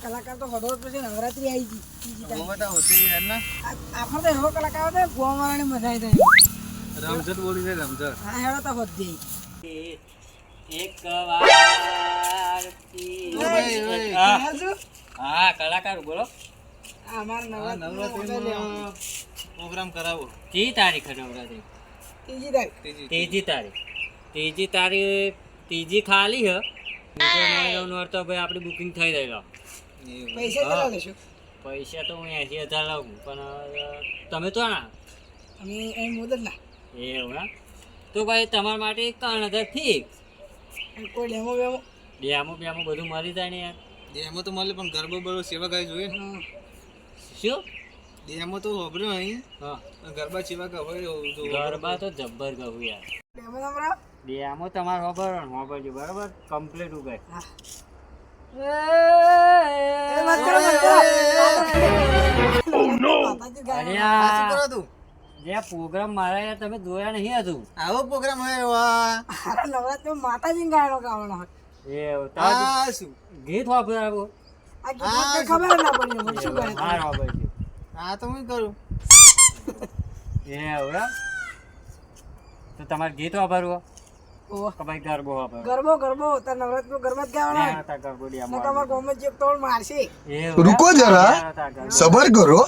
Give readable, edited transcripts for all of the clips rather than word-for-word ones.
કલાકાર તો વધો પછી નવરાત્રી આવી ગઈ वो बता होती है ना આપણે તો એવો કલાકાર હતો ગોવાળાની મજા આવી જાય रमजट बोली थे रमजट હા હેડો તો હોદ્દી એક વાર હા કલાકાર બોલો અમાર નવરાત્રી प्रोग्राम करावो કી તારીખ નવરાત્રી ત્રીજી તારીખ ત્રીજી ખાલી હ તો ભાઈ આપણી બુકિંગ થઈ ગયેલો પૈસા કેટલા લેશો પૈસા તો હું 80,000 લાવું પણ તમે તો ના અમે એમ મુદત ના એવું ના તો ભાઈ તમારા માટે 51,000 ફિક્સ કોઈ ડેમો બેમો બેમો બધું મળી જાય ને યાર ડેમો તો મળે પણ ગરબો બરો સેવા ગાય જોઈએ શું ડેમો તો હોબર્યો અહીં હા ગરબા સેવા ગાવ ગરબા તો જબ્બર ગયું યાર ડેમો નંબર ડેમો તમારે હોબરજો બરાબર કમ્પ્લીટ ઉગાય જે પ્રોગ્રામ મારા યાર તમે જોયા નહીં હતું આવો પ્રોગ્રામ હોય વાહ નવરાત્રી માતાજી ગાયનો ગાવાનો આ શું ગીત વાપરાવો આ ગીત ખબર ના પડી મને શું ગાય હા વાપરજો આ તો હું કરું એવું તો તમારે ગીત વાપરવો ઓહ કે ભાઈ ગરબો વાપરવો ગરબો તાર નવરાત્રી ગરબા જ ગાવાનો ગરબો તમારા ગામમાં જે તોડ મારશે रुको जरा सबर करो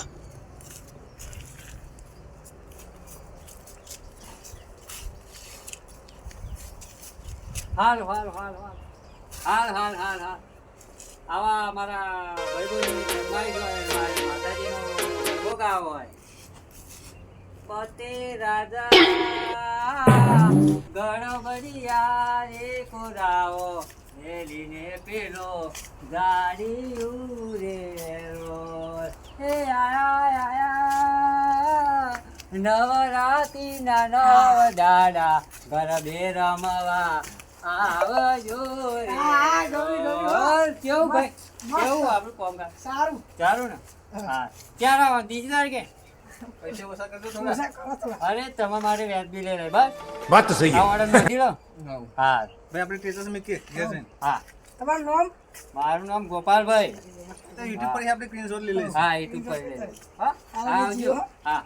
હાલ આવા અમારા ભાઈબંધો માતાજીનો ભોગ આવો હોય પતે રાજા ગણબડિયા રે કોરાવો હેલીને પેલો ગાડી ઉરેલો હે આયા નવરાત્રી ના નવ દાડા ગરબે રમવા આવજો રે કેવું ભાઈ કેવું આપણું કોમ સારું ચાલું ને હા ક્યારે આવો ત્રીજી તારીખે પૈસા ઓછા કરજો ઓછા કરો થોડા. અરે તમે મારે વ્યાજબી લઈ લે બસ बात तो सही આ ઓર્ડર નથી લો હા ભાઈ આપણે ટેટસ મેં કે ઘેર જઈને હા તમારું નામ મારું નામ ગોપાલભાઈ તો YouTube પર આપણે સ્ક્રીનશોટ લઈ લઈશું હા યુટ્યુબ પર લઈ લે હા આવજો હા